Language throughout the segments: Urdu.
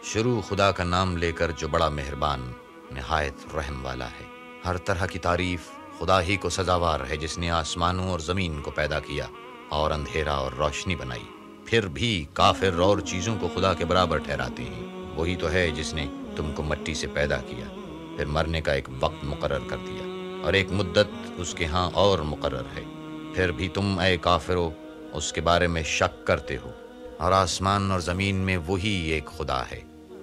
شروع خدا کا نام لے کر جو بڑا مہربان نہایت رحم والا ہے۔ ہر طرح کی تعریف خدا ہی کو سزاوار ہے، جس نے آسمانوں اور زمین کو پیدا کیا اور اندھیرا اور روشنی بنائی۔ پھر بھی کافر اور چیزوں کو خدا کے برابر ٹھہراتے ہیں۔ وہی تو ہے جس نے تم کو مٹی سے پیدا کیا، پھر مرنے کا ایک وقت مقرر کر دیا اور ایک مدت اس کے ہاں اور مقرر ہے۔ پھر بھی تم اے کافرو اس کے بارے میں شک کرتے ہو، اور آسمان اور زمین میں وہی ایک خدا ہے،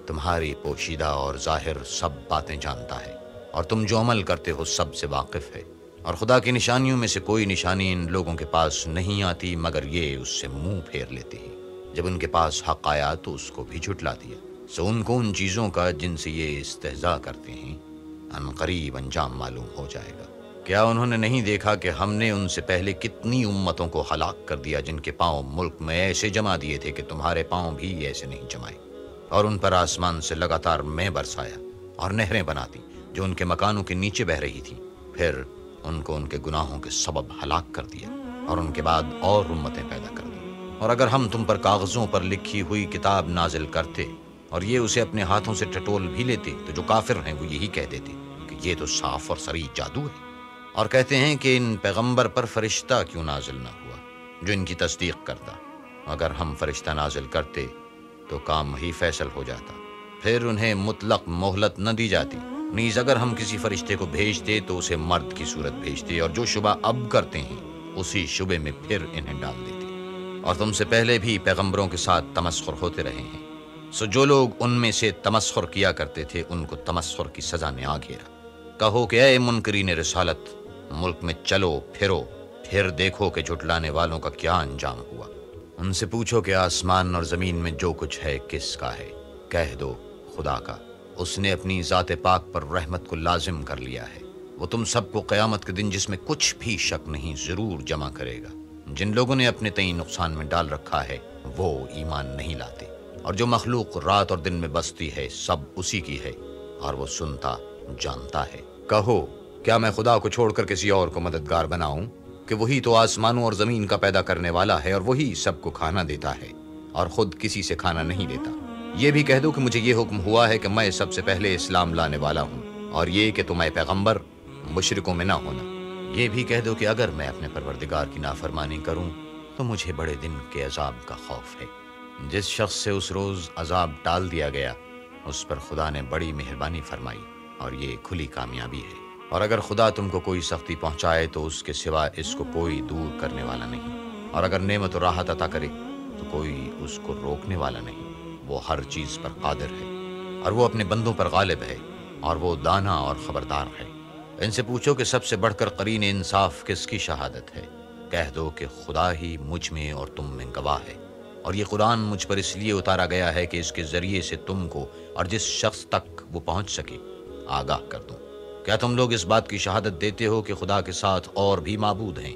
تمہاری پوشیدہ اور ظاہر سب باتیں جانتا ہے، اور تم جو عمل کرتے ہو سب سے واقف ہے۔ اور خدا کی نشانیوں میں سے کوئی نشانی ان لوگوں کے پاس نہیں آتی مگر یہ اس سے منہ پھیر لیتے ہیں۔ جب ان کے پاس حق آیا تو اس کو بھی جھٹلا دیا۔ سو ان کو ان چیزوں کا جن سے یہ استہزاء کرتے ہیں ان قریب انجام معلوم ہو جائے گا۔ کیا انہوں نے نہیں دیکھا کہ ہم نے ان سے پہلے کتنی امتوں کو ہلاک کر دیا، جن کے پاؤں ملک میں ایسے جما دیے تھے کہ تمہارے پاؤں بھی ایسے نہیں جمائے، اور ان پر آسمان سے لگاتار میں برسایا اور نہریں بنا دی جو ان کے مکانوں کے نیچے بہ رہی تھیں۔ پھر ان کو ان کے گناہوں کے سبب ہلاک کر دیا، اور ان کے بعد اور امتیں پیدا کر دی۔ اور اگر ہم تم پر کاغذوں پر لکھی ہوئی کتاب نازل کرتے اور یہ اسے اپنے ہاتھوں سے ٹٹول بھی لیتے، تو جو کافر ہیں وہ یہی کہہ دیتے کہ یہ تو صاف اور صریح جادو ہے، اور کہتے ہیں کہ ان پیغمبر پر فرشتہ کیوں نازل نہ ہوا جو ان کی تصدیق کرتا۔ اگر ہم فرشتہ نازل کرتے تو کام ہی فیصل ہو جاتا، پھر انہیں مطلق مہلت نہ دی جاتی۔ نیز اگر ہم کسی فرشتے کو بھیجتے تو اسے مرد کی صورت بھیجتے، اور جو شبہ اب کرتے ہیں اسی شبے میں پھر انہیں ڈال دیتے۔ اور تم سے پہلے بھی پیغمبروں کے ساتھ تمسخر ہوتے رہے ہیں، سو جو لوگ ان میں سے تمسخر کیا کرتے تھے ان کو تمسخر کی سزا نے آ گھیرا۔ کہو کہ اے منکرین رسالت، ملک میں چلو پھرو، پھر دیکھو کہ جھٹلانے والوں کا کیا انجام ہوا۔ ان سے پوچھو کہ آسمان اور زمین میں جو کچھ ہے کس کا ہے؟ کہہ دو خدا کا۔ اس نے اپنی ذات پاک پر رحمت کو لازم کر لیا ہے۔ وہ تم سب کو قیامت کے دن جس میں کچھ بھی شک نہیں ضرور جمع کرے گا۔ جن لوگوں نے اپنے تئیں نقصان میں ڈال رکھا ہے وہ ایمان نہیں لاتے، اور جو مخلوق رات اور دن میں بستی ہے سب اسی کی ہے، اور وہ سنتا جانتا ہے۔ کہو کیا میں خدا کو چھوڑ کر کسی اور کو مددگار بناؤں کہ وہی تو آسمانوں اور زمین کا پیدا کرنے والا ہے، اور وہی سب کو کھانا دیتا ہے اور خود کسی سے کھانا نہیں لیتا۔ یہ بھی کہہ دو کہ مجھے یہ حکم ہوا ہے کہ میں سب سے پہلے اسلام لانے والا ہوں، اور یہ کہ تم اے پیغمبر مشرکوں میں نہ ہونا۔ یہ بھی کہہ دو کہ اگر میں اپنے پروردگار کی نافرمانی کروں تو مجھے بڑے دن کے عذاب کا خوف ہے۔ جس شخص سے اس روز عذاب ٹال دیا گیا اس پر خدا نے بڑی مہربانی فرمائی، اور یہ کھلی کامیابی ہے۔ اور اگر خدا تم کو کوئی سختی پہنچائے تو اس کے سوا اس کو کوئی دور کرنے والا نہیں، اور اگر نعمت و راحت عطا کرے تو کوئی اس کو روکنے والا نہیں۔ وہ ہر چیز پر قادر ہے، اور وہ اپنے بندوں پر غالب ہے، اور وہ دانا اور خبردار ہے۔ ان سے پوچھو کہ سب سے بڑھ کر قرین انصاف کس کی شہادت ہے؟ کہہ دو کہ خدا ہی مجھ میں اور تم میں گواہ ہے، اور یہ قرآن مجھ پر اس لیے اتارا گیا ہے کہ اس کے ذریعے سے تم کو اور جس شخص تک وہ پہنچ سکے آگاہ کر دوں۔ کیا تم لوگ اس بات کی شہادت دیتے ہو کہ خدا کے ساتھ اور بھی معبود ہیں؟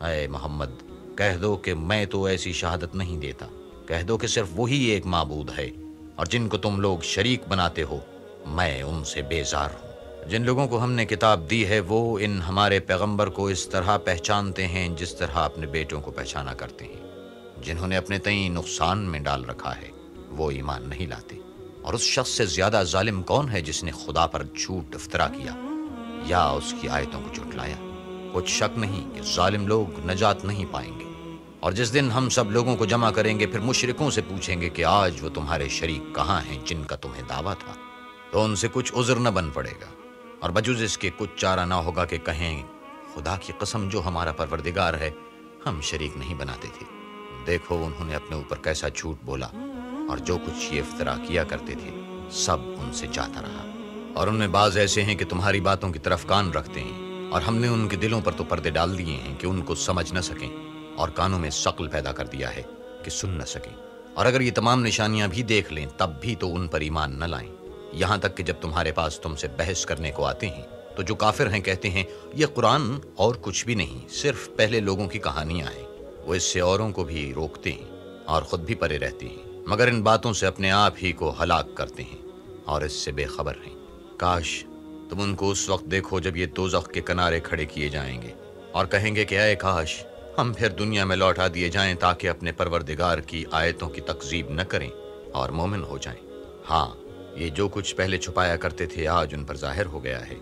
اے محمد کہہ دو کہ میں تو ایسی شہادت نہیں دیتا۔ کہہ دو کہ صرف وہی ایک معبود ہے، اور جن کو تم لوگ شریک بناتے ہو میں ان سے بیزار ہوں۔ جن لوگوں کو ہم نے کتاب دی ہے وہ ان ہمارے پیغمبر کو اس طرح پہچانتے ہیں جس طرح اپنے بیٹوں کو پہچانا کرتے ہیں۔ جنہوں نے اپنے تئیں نقصان میں ڈال رکھا ہے وہ ایمان نہیں لاتے۔ اور اس شخص سے زیادہ ظالم کون ہے جس نے خدا پر جھوٹ افطرا کیا یا اس کی آیتوں کو جھٹلایا؟ کچھ شک نہیں کہ ظالم لوگ نجات نہیں پائیں گے۔ اور جس دن ہم سب لوگوں کو جمع کریں گے پھر مشرکوں سے پوچھیں گے کہ آج وہ تمہارے شریک کہاں ہیں جن کا تمہیں دعویٰ تھا؟ تو ان سے کچھ عذر نہ بن پڑے گا، اور بجز اس کے کچھ چارہ نہ ہوگا کہ کہیں خدا کی قسم جو ہمارا پروردگار ہے ہم شریک نہیں بناتے تھے۔ دیکھو انہوں نے اپنے اوپر کیسا جھوٹ بولا، اور جو کچھ یہ افطرا کیا کرتے تھے سب ان سے جاتا رہا۔ اور ان میں بعض ایسے ہیں کہ تمہاری باتوں کی طرف کان رکھتے ہیں، اور ہم نے ان کے دلوں پر تو پردے ڈال دیے ہیں کہ ان کو سمجھ نہ سکیں، اور کانوں میں ثقل پیدا کر دیا ہے کہ سن نہ سکیں۔ اور اگر یہ تمام نشانیاں بھی دیکھ لیں تب بھی تو ان پر ایمان نہ لائیں، یہاں تک کہ جب تمہارے پاس تم سے بحث کرنے کو آتے ہیں تو جو کافر ہیں کہتے ہیں یہ قرآن اور کچھ بھی نہیں، صرف پہلے لوگوں کی کہانیاں ہیں۔ وہ اس سے اوروں کو بھی روکتے ہیں اور خود بھی پرے رہتے ہیں، مگر ان باتوں سے اپنے آپ ہی کو ہلاک کرتے ہیں اور اس سے بے خبر ہیں۔ کاش تم ان کو اس وقت دیکھو جب یہ دوزخ کے کنارے کھڑے کیے جائیں گے اور کہیں گے کہ اے کاش ہم پھر دنیا میں لوٹا دیے جائیں تاکہ اپنے پروردگار کی آیتوں کی تکذیب نہ کریں اور مومن ہو جائیں۔ ہاں، یہ جو کچھ پہلے چھپایا کرتے تھے آج ان پر ظاہر ہو گیا ہے،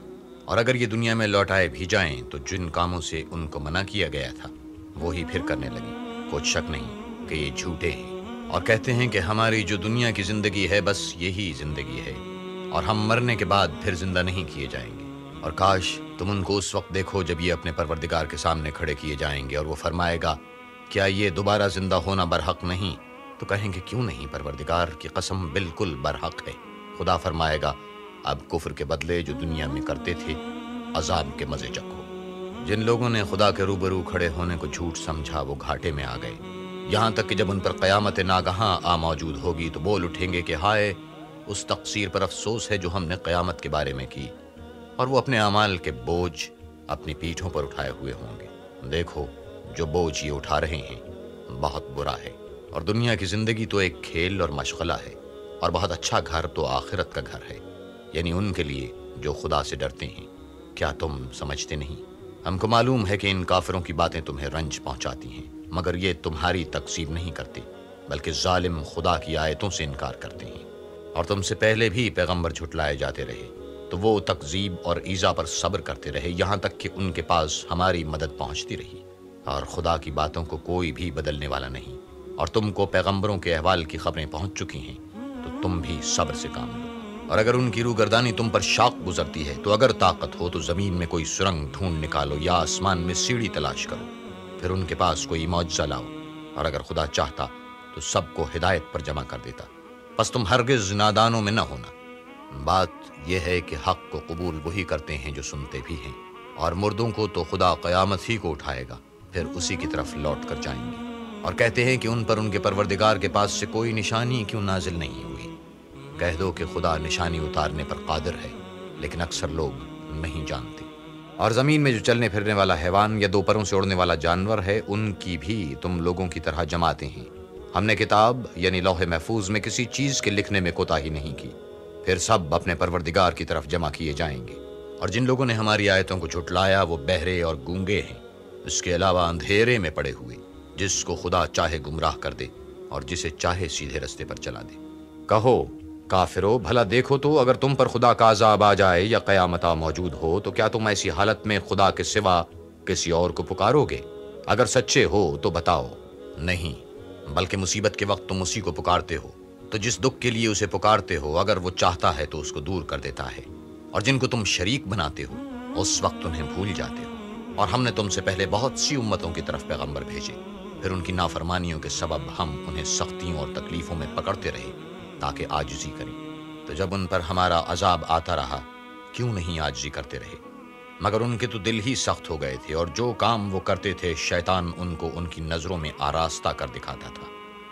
اور اگر یہ دنیا میں لوٹائے بھی جائیں تو جن کاموں سے ان کو منع کیا گیا تھا وہی پھر کرنے لگے۔ کچھ شک نہیں کہ یہ جھوٹے ہیں اور کہتے ہیں کہ ہماری جو دنیا کی زندگی ہے بس یہی زندگی ہے اور ہم مرنے کے بعد پھر زندہ نہیں کیے جائیں گے۔ اور کاش تم ان کو اس وقت دیکھو جب یہ اپنے پروردگار کے سامنے کھڑے کیے جائیں گے اور وہ فرمائے گا کیا یہ دوبارہ زندہ ہونا برحق نہیں؟ تو کہیں گے کیوں نہیں، پروردگار کی قسم بالکل برحق ہے۔ خدا فرمائے گا اب کفر کے بدلے جو دنیا میں کرتے تھے عذاب کے مزے چکھو۔ جن لوگوں نے خدا کے روبرو کھڑے ہونے کو جھوٹ سمجھا وہ گھاٹے میں آ گئے، یہاں تک کہ جب ان پر قیامت ناگہاں آ موجود ہوگی تو بول اٹھیں گے کہ ہائے اس تقصیر پر افسوس ہے جو ہم نے قیامت کے بارے میں کی، اور وہ اپنے اعمال کے بوجھ اپنی پیٹھوں پر اٹھائے ہوئے ہوں گے۔ دیکھو جو بوجھ یہ اٹھا رہے ہیں بہت برا ہے، اور دنیا کی زندگی تو ایک کھیل اور مشغلہ ہے، اور بہت اچھا گھر تو آخرت کا گھر ہے، یعنی ان کے لیے جو خدا سے ڈرتے ہیں۔ کیا تم سمجھتے نہیں؟ ہم کو معلوم ہے کہ ان کافروں کی باتیں تمہیں رنج پہنچاتی ہیں، مگر یہ تمہاری تکذیب نہیں کرتے بلکہ ظالم خدا کی آیتوں سے انکار کرتے ہیں، اور تم سے پہلے بھی پیغمبر جھٹلائے جاتے رہے تو وہ تکذیب اور ایذا پر صبر کرتے رہے یہاں تک کہ ان کے پاس ہماری مدد پہنچتی رہی، اور خدا کی باتوں کو کوئی بھی بدلنے والا نہیں، اور تم کو پیغمبروں کے احوال کی خبریں پہنچ چکی ہیں تو تم بھی صبر سے کام لو۔ اور اگر ان کی روگردانی تم پر شاق گزرتی ہے تو اگر طاقت ہو تو زمین میں کوئی سرنگ ڈھونڈ نکالو یا آسمان میں سیڑھی تلاش کرو، پھر ان کے پاس کوئی معجزہ لاؤ، اور اگر خدا چاہتا تو سب کو ہدایت پر جمع کر دیتا، پس تم ہرگز نادانوں میں نہ ہونا۔ بات یہ ہے کہ حق کو قبول وہی کرتے ہیں جو سنتے بھی ہیں، اور مردوں کو تو خدا قیامت ہی کو اٹھائے گا، پھر اسی کی طرف لوٹ کر جائیں گے، اور کہتے ہیں کہ ان پر ان کے پروردگار کے پاس سے کوئی نشانی کیوں نازل نہیں ہوئی۔ کہہ دو کہ خدا نشانی اتارنے پر قادر ہے، لیکن اکثر لوگ نہیں جانتے۔ اور زمین میں جو چلنے پھرنے والا حیوان یا دو پروں سے اڑنے والا جانور ہے ان کی بھی تم لوگوں کی طرح جماعتیں ہیں۔ ہم نے کتاب یعنی لوح محفوظ میں کسی چیز کے لکھنے میں کوتاہی نہیں کی، پھر سب اپنے پروردگار کی طرف جمع کیے جائیں گے۔ اور جن لوگوں نے ہماری آیتوں کو جھٹلایا وہ بہرے اور گونگے ہیں، اس کے علاوہ اندھیرے میں پڑے ہوئے، جس کو خدا چاہے گمراہ کر دے اور جسے چاہے سیدھے رستے پر چلا دے۔ کہو کافرو بھلا دیکھو تو اگر تم پر خدا کا عذاب آ جائے یا قیامت موجود ہو تو کیا تم ایسی حالت میں خدا کے سوا کسی اور کو پکارو گے؟ اگر سچے ہو تو بتاؤ۔ نہیں، بلکہ مصیبت کے وقت تم اسی کو پکارتے ہو، تو جس دکھ کے لیے اسے پکارتے ہو اگر وہ چاہتا ہے تو اس کو دور کر دیتا ہے، اور جن کو تم شریک بناتے ہو اس وقت انہیں بھول جاتے ہو۔ اور ہم نے تم سے پہلے بہت سی امتوں کی طرف پیغمبر بھیجے، پھر ان کی نافرمانیوں کے سبب ہم انہیں سختیوں اور تکلیفوں میں پکڑتے رہے تاکہ عاجزی کریں۔ تو جب ان پر ہمارا عذاب آتا رہا کیوں نہیں عاجزی کرتے رہے؟ مگر ان کے تو دل ہی سخت ہو گئے تھے، اور جو کام وہ کرتے تھے شیطان ان کو ان کی نظروں میں آراستہ کر دکھاتا تھا۔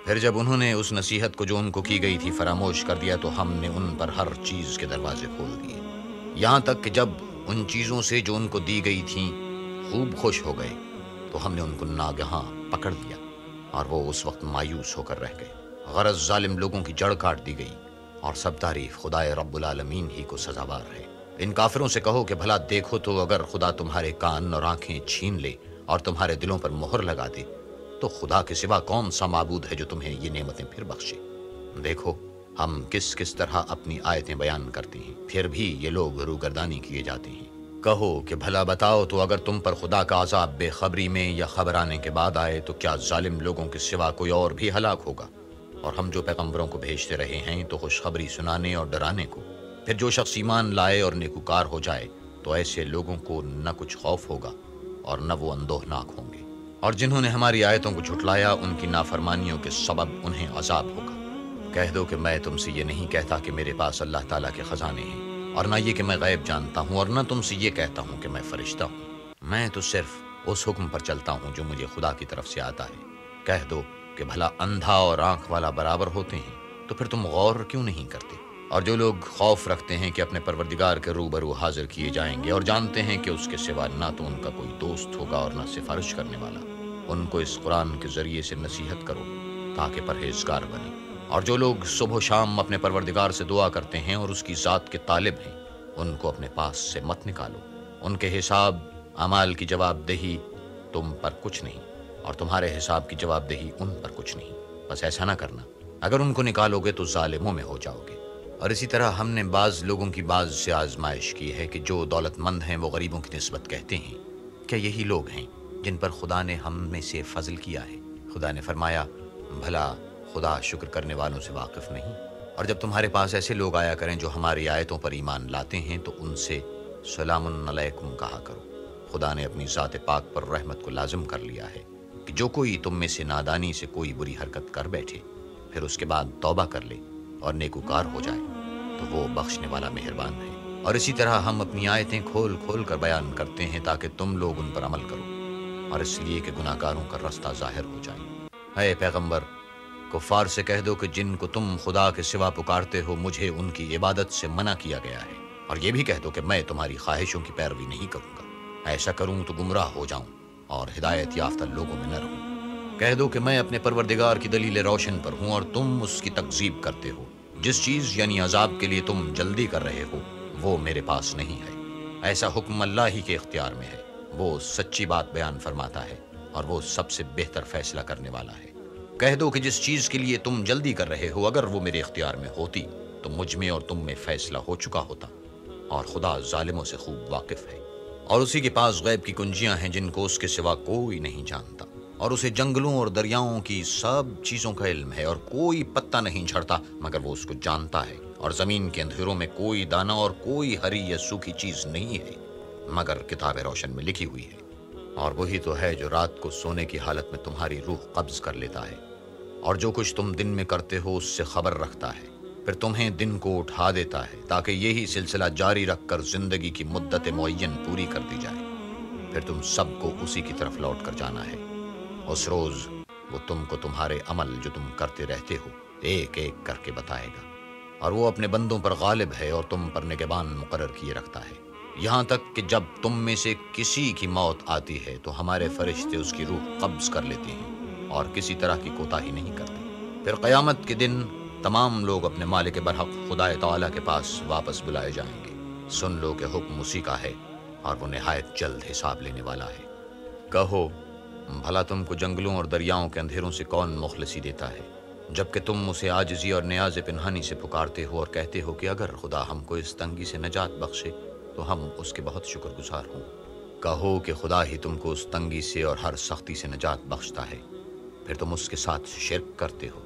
پھر جب انہوں نے اس نصیحت کو جو ان کو کی گئی تھی فراموش کر دیا تو ہم نے ان پر ہر چیز کے دروازے کھول دیے، یہاں تک کہ جب ان چیزوں سے جو ان کو دی گئی تھیں خوب خوش ہو گئے تو ہم نے ان کو ناگہاں پکڑ لیا، اور وہ اس وقت مایوس ہو کر رہ گئے۔ غرض ظالم لوگوں کی جڑ کاٹ دی گئی، اور سب تعریف خدائے رب العالمین ہی کو سزاوار ہے۔ ان کافروں سے کہو کہ بھلا دیکھو تو اگر خدا تمہارے کان اور آنکھیں چھین لے اور تمہارے دلوں پر مہر لگا دے تو خدا کے سوا کون سا معبود ہے جو تمہیں یہ نعمتیں پھر بخشے؟ دیکھو ہم کس کس طرح اپنی آیتیں بیان کرتے ہیں، پھر بھی یہ لوگ روگردانی کیے جاتے ہیں۔ کہو کہ بھلا بتاؤ تو اگر تم پر خدا کا عذاب بے خبری میں یا خبر آنے کے بعد آئے تو کیا ظالم لوگوں کے سوا کوئی اور بھی ہلاک ہوگا؟ اور ہم جو پیغمبروں کو بھیجتے رہے ہیں تو خوشخبری سنانے اور ڈرانے کو، پھر جو شخص ایمان لائے اور نیکوکار ہو جائے تو ایسے لوگوں کو نہ کچھ خوف ہوگا اور نہ وہ اندوہناک ہوں گے، اور جنہوں نے ہماری آیتوں کو جھٹلایا ان کی نافرمانیوں کے سبب انہیں عذاب ہوگا۔ کہہ دو کہ میں تم سے یہ نہیں کہتا کہ میرے پاس اللہ تعالیٰ کے خزانے ہیں، اور نہ یہ کہ میں غیب جانتا ہوں، اور نہ تم سے یہ کہتا ہوں کہ میں فرشتہ ہوں، میں تو صرف اس حکم پر چلتا ہوں جو مجھے خدا کی طرف سے آتا ہے۔ کہہ دو کہ بھلا اندھا اور آنکھ والا برابر ہوتے ہیں تو پھر تم غور کیوں نہیں کرتے؟ اور جو لوگ خوف رکھتے ہیں کہ اپنے پروردگار کے روبرو حاضر کیے جائیں گے اور جانتے ہیں کہ اس کے سوا نہ تو ان کا کوئی دوست ہوگا اور نہ سفارش کرنے والا، ان کو اس قرآن کے ذریعے سے نصیحت کرو تاکہ پرہیزگار بنے۔ اور جو لوگ صبح و شام اپنے پروردگار سے دعا کرتے ہیں اور اس کی ذات کے طالب ہیں ان کو اپنے پاس سے مت نکالو، ان کے حساب اعمال کی جواب دہی تم پر کچھ نہیں اور تمہارے حساب کی جواب دہی ان پر کچھ نہیں، بس ایسا نہ کرنا، اگر ان کو نکالو گے تو ظالموں میں ہو جاؤ گے۔ اور اسی طرح ہم نے بعض لوگوں کی بعض سے آزمائش کی ہے کہ جو دولت مند ہیں وہ غریبوں کی نسبت کہتے ہیں کیا یہی لوگ ہیں جن پر خدا نے ہم میں سے فضل کیا ہے؟ خدا نے فرمایا بھلا خدا شکر کرنے والوں سے واقف نہیں؟ اور جب تمہارے پاس ایسے لوگ آیا کریں جو ہماری آیتوں پر ایمان لاتے ہیں تو ان سے سلام علیکم کہا کرو۔ خدا نے اپنی ذات پاک پر رحمت کو لازم کر لیا ہے کہ جو کوئی تم میں سے نادانی سے کوئی بری حرکت کر بیٹھے پھر اس کے بعد توبہ کر لے اور نیکوکار ہو جائے تو وہ بخشنے والا مہربان ہے۔ اور اسی طرح ہم اپنی آیتیں کھول کھول کر بیان کرتے ہیں تاکہ تم لوگ ان پر عمل کرو اور اس لیے کہ گناہ گاروں کا رستہ ظاہر ہو جائے۔ اے پیغمبر، کفار سے کہہ دو کہ جن کو تم خدا کے سوا پکارتے ہو مجھے ان کی عبادت سے منع کیا گیا ہے، اور یہ بھی کہہ دو کہ میں تمہاری خواہشوں کی پیروی نہیں کروں گا۔ ایسا کروں تو گمراہ ہو جاؤں اور ہدایت یافتہ لوگوں میں نہ رہوں۔ کہہ دو کہ میں اپنے پروردگار کی دلیل روشن پر ہوں اور تم اس کی تکذیب کرتے ہو۔ جس چیز یعنی عذاب کے لیے تم جلدی کر رہے ہو وہ میرے پاس نہیں ہے، ایسا حکم اللہ ہی کے اختیار میں ہے۔ وہ سچی بات بیان فرماتا ہے اور وہ سب سے بہتر فیصلہ کرنے والا ہے۔ کہہ دو کہ جس چیز کے لیے تم جلدی کر رہے ہو اگر وہ میرے اختیار میں ہوتی تو مجھ میں اور تم میں فیصلہ ہو چکا ہوتا، اور خدا ظالموں سے خوب واقف ہے۔ اور اسی کے پاس غیب کی کنجیاں ہیں جن کو اس کے سوا کوئی نہیں جانتا، اور اسے جنگلوں اور دریاؤں کی سب چیزوں کا علم ہے، اور کوئی پتا نہیں جھڑتا مگر وہ اس کو جانتا ہے، اور زمین کے اندھیروں میں کوئی دانہ اور کوئی ہری یا سوکھی چیز نہیں ہے مگر کتاب روشن میں لکھی ہوئی ہے۔ اور وہی تو ہے جو رات کو سونے کی حالت میں تمہاری روح قبض کر لیتا ہے، اور جو کچھ تم دن میں کرتے ہو اس سے خبر رکھتا ہے، پھر تمہیں دن کو اٹھا دیتا ہے تاکہ یہی سلسلہ جاری رکھ کر زندگی کی مدت معین پوری کر دی جائے، پھر تم سب کو اسی کی طرف لوٹ کر جانا ہے۔ اس روز وہ تم کو تمہارے عمل جو تم کرتے رہتے ہو ایک ایک کر کے بتائے گا، اور وہ اپنے بندوں پر غالب ہے اور تم پر نگہبان مقرر کیے رکھتا ہے، یہاں تک کہ جب تم میں سے کسی کی موت آتی ہے تو ہمارے فرشتے اس کی روح قبض کر لیتے ہیں اور کسی طرح کی کوتاہی نہیں کرتے۔ پھر قیامت کے دن تمام لوگ اپنے مالک برحق خدا تعالیٰ کے پاس واپس بلائے جائیں گے۔ سن لو کہ حکم اسی کا ہے اور وہ نہایت جلد حساب لینے والا ہے۔ کہو بھلا تم کو جنگلوں اور دریاؤں کے اندھیروں سے کون مخلصی دیتا ہے جبکہ تم اسے عاجزی اور نیاز پنہانی سے پکارتے ہو اور کہتے ہو کہ اگر خدا ہم کو اس تنگی سے نجات بخشے تو ہم اس کے بہت شکر گزار ہوں۔ کہو کہ خدا ہی تم کو اس تنگی سے اور ہر سختی سے نجات بخشتا ہے، پھر تم اس کے ساتھ شرک کرتے ہو۔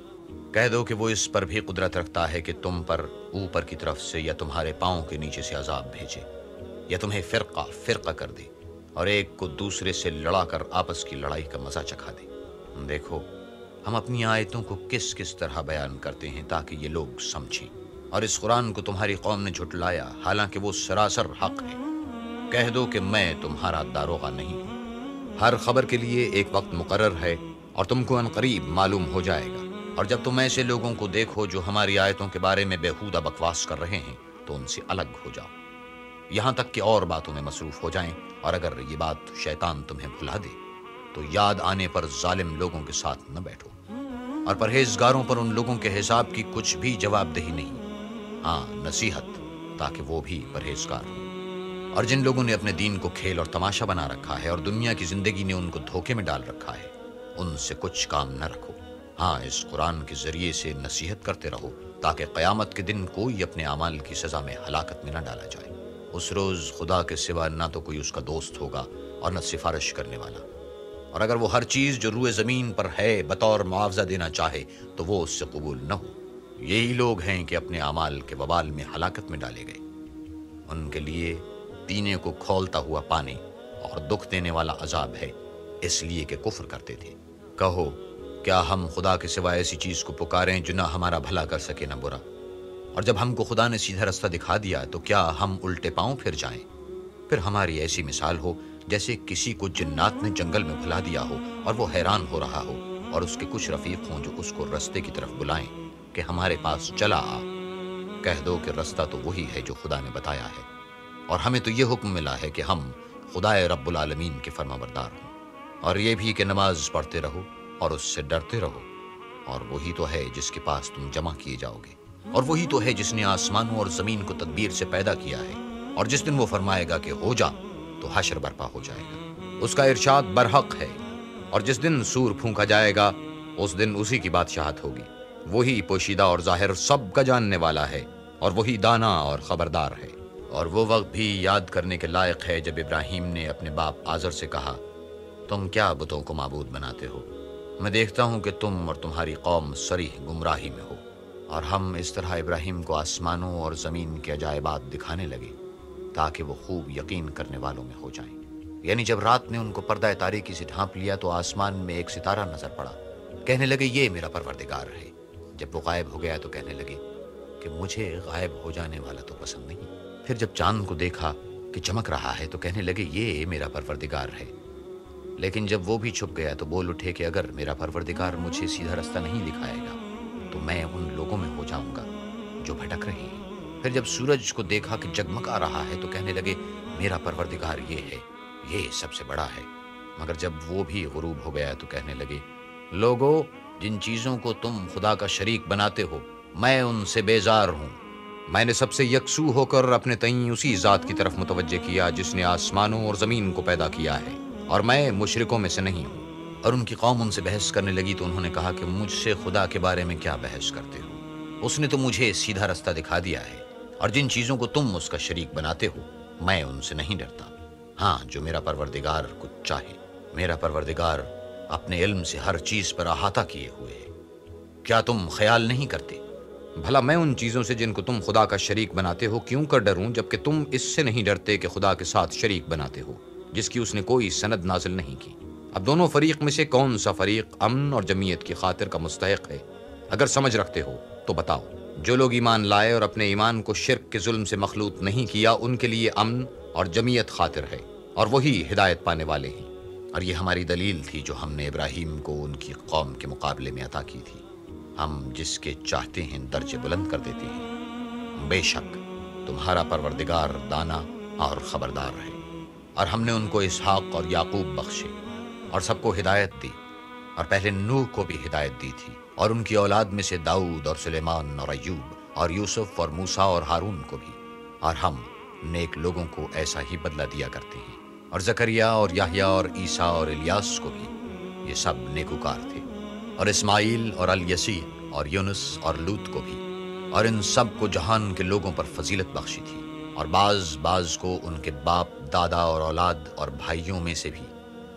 کہہ دو کہ وہ اس پر بھی قدرت رکھتا ہے کہ تم پر اوپر کی طرف سے یا تمہارے پاؤں کے نیچے سے عذاب بھیجے، یا تمہیں فرقہ فرقہ کر دے اور ایک کو دوسرے سے لڑا کر آپس کی لڑائی کا مزہ چکھا دے۔ دیکھو ہم اپنی آیتوں کو کس کس طرح بیان کرتے ہیں تاکہ یہ لوگ سمجھیں، اور اس قرآن کو تمہاری قوم نے جھٹلایا حالانکہ وہ سراسر حق ہے۔ کہہ دو کہ میں تمہارا داروغہ نہیں ہوں، ہر خبر کے لیے ایک وقت مقرر ہے اور تم کو عنقریب معلوم ہو جائے گا۔ اور جب تم ایسے لوگوں کو دیکھو جو ہماری آیتوں کے بارے میں بےہودہ بکواس کر رہے ہیں تو ان سے الگ ہو جاؤ، یہاں تک کہ اور باتوں میں مصروف ہو جائیں، اور اگر یہ بات شیطان تمہیں بھلا دے تو یاد آنے پر ظالم لوگوں کے ساتھ نہ بیٹھو، اور پرہیزگاروں پر ان لوگوں کے حساب کی کچھ بھی جواب دہی نہیں، ہاں نصیحت تاکہ وہ بھی پرہیزگار ہوں۔ اور جن لوگوں نے اپنے دین کو کھیل اور تماشا بنا رکھا ہے اور دنیا کی زندگی نے ان کو دھوکے میں ڈال رکھا ہے، ان سے کچھ کام نہ رکھو، ہاں اس قرآن کے ذریعے سے نصیحت کرتے رہو تاکہ قیامت کے دن کوئی اپنے اعمال کی سزا میں ہلاکت میں نہ ڈالا جائے۔ اس روز خدا کے سوا نہ تو کوئی اس کا دوست ہوگا اور نہ سفارش کرنے والا، اور اگر وہ ہر چیز جو روئے زمین پر ہے بطور معاوضہ دینا چاہے تو وہ اس سے قبول نہ ہو۔ یہی لوگ ہیں کہ اپنے اعمال کے وبال میں ہلاکت میں ڈالے گئے۔ ان کے لیے پینے کو کھولتا ہوا پانی اور دکھ دینے والا عذاب ہے، اس لیے کہ کفر کرتے تھے۔ کہو کیا ہم خدا کے سوا ایسی چیز کو پکاریں جو نہ ہمارا بھلا کر سکے نہ برا؟ اور جب ہم کو خدا نے سیدھا رستہ دکھا دیا تو کیا ہم الٹے پاؤں پھر جائیں؟ پھر ہماری ایسی مثال ہو جیسے کسی کو جنات نے جنگل میں بھلا دیا ہو اور وہ حیران ہو رہا ہو، اور اس کے کچھ رفیق ہوں جو اس کو رستے کی طرف بلائیں کہ ہمارے پاس چلا آ۔ کہہ دو کہ رستہ تو وہی ہے جو خدا نے بتایا ہے، اور ہمیں تو یہ حکم ملا ہے کہ ہم خدا رب العالمین کے فرما بردار ہوں، اور یہ بھی کہ نماز پڑھتے رہو اور اس سے ڈرتے رہو، اور وہی تو ہے جس کے پاس تم جمع کیے جاؤ گے، اور وہی تو ہے جس نے آسمانوں اور زمین کو تدبیر سے پیدا کیا ہے، اور جس دن وہ فرمائے گا کہ ہو جا تو حشر برپا ہو جائے گا۔ اس کا ارشاد برحق ہے، اور جس دن سور پھونکا جائے گا اس دن اسی کی بادشاہت ہوگی۔ وہی پوشیدہ اور ظاہر سب کا جاننے والا ہے، اور وہی دانا اور خبردار ہے۔ اور وہ وقت بھی یاد کرنے کے لائق ہے جب ابراہیم نے اپنے باپ آزر سے کہا، تم کیا بتوں کو معبود بناتے ہو؟ میں دیکھتا ہوں کہ تم اور تمہاری قوم صریح گمراہی میں ہو۔ اور ہم اس طرح ابراہیم کو آسمانوں اور زمین کے عجائبات دکھانے لگے تاکہ وہ خوب یقین کرنے والوں میں ہو جائیں۔ یعنی جب رات نے ان کو پردہ تاریکی سے ڈھانپ لیا تو آسمان میں ایک ستارہ نظر پڑا، کہنے لگے یہ میرا پروردگار ہے۔ جب وہ غائب ہو گیا تو کہنے لگے کہ مجھے غائب ہو جانے والا تو پسند نہیں۔ پھر جب چاند کو دیکھا کہ چمک رہا ہے تو کہنے لگے یہ میرا پروردگار ہے۔ لیکن جب وہ بھی چھپ گیا تو بول اٹھے کہ اگر میرا پروردگار مجھے سیدھا رستہ نہیں دکھائے گا تو میں ان لوگوں میں ہو جاؤں گا جو بھٹک رہے ہیں۔ پھر جب سورج کو دیکھا کہ جگمگا رہا ہے تو کہنے لگے میرا پروردگار یہ ہے، یہ سب سے بڑا ہے۔ مگر جب وہ بھی غروب ہو گیا تو کہنے لگے لوگو، جن چیزوں کو تم خدا کا شریک بناتے ہو میں ان سے بیزار ہوں۔ میں نے سب سے یکسو ہو کر اپنے تئیں اسی ذات کی طرف متوجہ کیا جس نے آسمانوں اور زمین کو پیدا کیا ہے، اور میں مشرکوں میں سے نہیں ہوں۔ اور ان کی قوم ان سے بحث کرنے لگی تو انہوں نے کہا کہ مجھ سے خدا کے بارے میں کیا بحث کرتے ہو؟ اس نے تو مجھے سیدھا رستہ دکھا دیا ہے، اور جن چیزوں کو تم اس کا شریک بناتے ہو میں ان سے نہیں ڈرتا۔ ہاں، جو میرا پروردگار کچھ چاہے۔ میرا پروردگار اپنے علم سے ہر چیز پر احاطہ کیے ہوئے ہے۔ کیا تم خیال نہیں کرتے؟ بھلا میں ان چیزوں سے جن کو تم خدا کا شریک بناتے ہو کیوں کر ڈروں، جبکہ تم اس سے نہیں ڈرتے کہ خدا کے ساتھ شریک بناتے ہو جس کی اس نے کوئی سند نازل نہیں کی۔ اب دونوں فریق میں سے کون سا فریق امن اور جمعیت کی خاطر کا مستحق ہے؟ اگر سمجھ رکھتے ہو تو بتاؤ۔ جو لوگ ایمان لائے اور اپنے ایمان کو شرک کے ظلم سے مخلوط نہیں کیا ان کے لیے امن اور جمعیت خاطر ہے، اور وہی ہدایت پانے والے ہیں۔ اور یہ ہماری دلیل تھی جو ہم نے ابراہیم کو ان کی قوم کے مقابلے میں عطا کی تھی۔ ہم جس کے چاہتے ہیں درجے بلند کر دیتے ہیں۔ بے شک تمہارا پروردگار دانا اور خبردار ہے۔ اور ہم نے ان کو اسحاق اور یعقوب بخشے اور سب کو ہدایت دی، اور پہلے نوح کو بھی ہدایت دی تھی، اور ان کی اولاد میں سے داؤد اور سلیمان اور ایوب اور یوسف اور موسیٰ اور ہارون کو بھی۔ اور ہم نیک لوگوں کو ایسا ہی بدلہ دیا کرتے ہیں۔ اور زکریا اور یحییٰ اور عیسیٰ اور الیاس کو بھی، یہ سب نیکوکار تھے۔ اور اسماعیل اور الیسع اور یونس اور لوط کو بھی، اور ان سب کو جہان کے لوگوں پر فضیلت بخشی تھی۔ اور بعض کو ان کے باپ دادا اور اولاد اور بھائیوں میں سے بھی،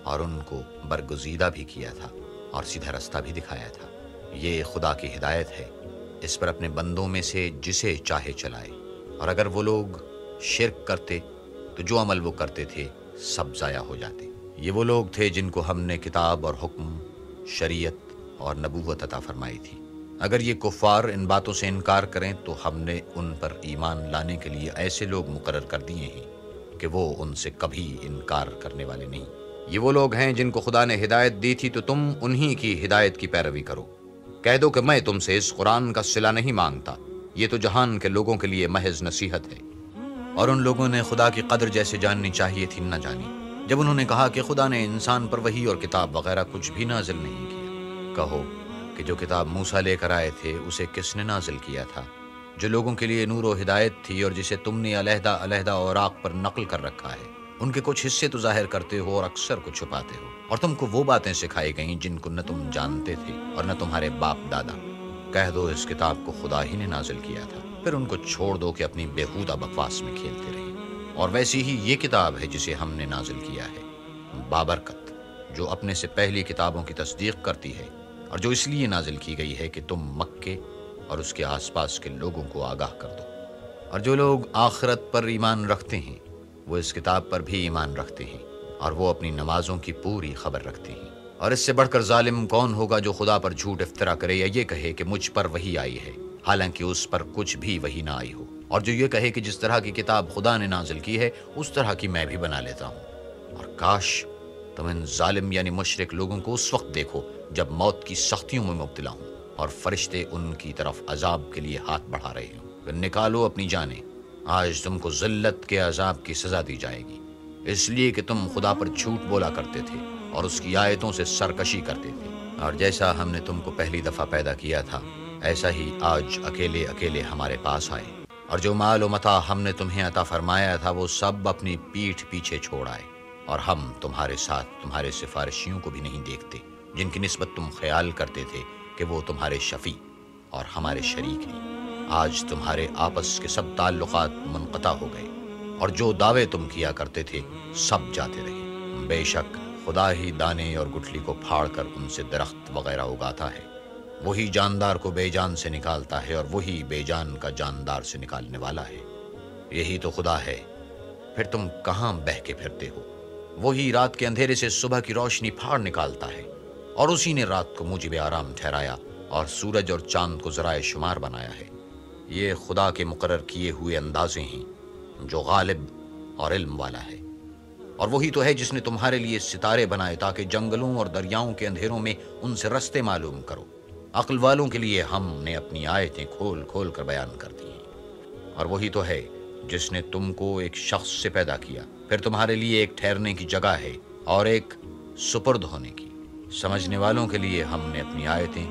اور ان کو برگزیدہ بھی کیا تھا اور سیدھا رستہ بھی دکھایا تھا۔ یہ خدا کی ہدایت ہے، اس پر اپنے بندوں میں سے جسے چاہے چلائے۔ اور اگر وہ لوگ شرک کرتے تو جو عمل وہ کرتے تھے سب ضائع ہو جاتے۔ یہ وہ لوگ تھے جن کو ہم نے کتاب اور حکم، شریعت اور نبوت عطا فرمائی تھی۔ اگر یہ کفار ان باتوں سے انکار کریں تو ہم نے ان پر ایمان لانے کے لیے ایسے لوگ مقرر کر دیے ہیں کہ وہ ان سے کبھی انکار کرنے والے نہیں۔ یہ وہ لوگ ہیں جن کو خدا نے ہدایت دی تھی تو تم انہی کی ہدایت کی پیروی کرو۔ کہہ دو کہ میں تم سے اس قرآن کا صلہ نہیں مانگتا، یہ تو جہان کے لوگوں کے لیے محض نصیحت ہے۔ اور ان لوگوں نے خدا کی قدر جیسے جاننی چاہیے تھی نہ جانی جب انہوں نے کہا کہ خدا نے انسان پر وحی اور کتاب وغیرہ کچھ بھی نازل نہیں کیا۔ کہو کہ جو کتاب موسیٰ لے کر آئے تھے اسے کس نے نازل کیا تھا، جو لوگوں کے لیے نور و ہدایت تھی، اور جسے تم نے علیحدہ علیحدہ اوراق پر نقل کر رکھا ہے۔ ان کے کچھ حصے تو ظاہر کرتے ہو اور اکثر کو چھپاتے ہو، اور تم کو وہ باتیں سکھائی گئیں جن کو نہ تم جانتے تھے اور نہ تمہارے باپ دادا۔ کہہ دو اس کتاب کو خدا ہی نے نازل کیا تھا، پھر ان کو چھوڑ دو کہ اپنی بےہودہ بکواس میں کھیلتے رہیں۔ اور ویسی ہی یہ کتاب ہے جسے ہم نے نازل کیا ہے، بابرکت، جو اپنے سے پہلی کتابوں کی تصدیق کرتی ہے، اور جو اس لیے نازل کی گئی ہے کہ تم مکے اور اس کے آس پاس کے لوگوں کو آگاہ کر دو۔ اور جو لوگ آخرت پر ایمان رکھتے ہیں وہ اس کتاب پر بھی ایمان رکھتے ہیں، اور وہ اپنی نمازوں کی پوری خبر رکھتے ہیں۔ اور اس سے بڑھ کر ظالم کون ہوگا جو خدا پر جھوٹ افطرا کرے یا یہ کہے کہ مجھ پر وحی آئی ہے حالانکہ اس پر کچھ بھی وحی نہ آئی ہو، اور جو یہ کہے کہ جس طرح کی کتاب خدا نے نازل کی ہے اس طرح کی میں بھی بنا لیتا ہوں۔ اور کاش تم ان ظالم یعنی مشرک لوگوں کو اس وقت دیکھو جب موت کی سختیوں میں مبتلا ہوں اور فرشتے ان کی طرف عذاب کے لیے ہاتھ بڑھا رہے ہوں، پھر نکالو اپنی جانیں، آج تم کو ذلت کے عذاب کی سزا دی جائے گی، اس لیے کہ تم خدا پر جھوٹ بولا کرتے تھے اور اس کی آیتوں سے سرکشی کرتے تھے۔ اور جیسا ہم نے تم کو پہلی دفعہ پیدا کیا تھا ایسا ہی آج اکیلے اکیلے ہمارے پاس آئے، اور جو مال و متاع ہم نے تمہیں عطا فرمایا تھا وہ سب اپنی پیٹھ پیچھے چھوڑ آئے، اور ہم تمہارے ساتھ تمہارے سفارشیوں کو بھی نہیں دیکھتے جن کی نسبت تم خیال کرتے تھے کہ وہ تمہارے شفیع اور ہمارے شریک ہیں۔ آج تمہارے آپس کے سب تعلقات منقطع ہو گئے اور جو دعوے تم کیا کرتے تھے سب جاتے رہے۔ بے شک خدا ہی دانے اور گٹھلی کو پھاڑ کر ان سے درخت وغیرہ اگاتا ہے، وہی جاندار کو بے جان سے نکالتا ہے اور وہی بے جان کا جاندار سے نکالنے والا ہے۔ یہی تو خدا ہے، پھر تم کہاں بہہ کے پھرتے ہو؟ وہی رات کے اندھیرے سے صبح کی روشنی پھاڑ نکالتا ہے، اور اسی نے رات کو موجب آرام ٹھہرایا اور سورج اور چاند کو ذرائع شمار بنایا ہے۔ یہ خدا کے مقرر کیے ہوئے اندازے ہیں جو غالب اور علم والا ہے۔ اور وہی تو ہے جس نے تمہارے لیے ستارے بنائے تاکہ جنگلوں اور دریاؤں کے اندھیروں میں ان سے رستے معلوم کرو۔ عقل والوں کے لیے ہم نے اپنی آیتیں کھول کھول کر بیان کر دی ہیں۔ اور وہی تو ہے جس نے تم کو ایک شخص سے پیدا کیا، پھر تمہارے لیے ایک ٹھہرنے کی جگہ ہے اور ایک سپرد ہونے کی۔ سمجھنے والوں کے لیے ہم نے اپنی آیتیں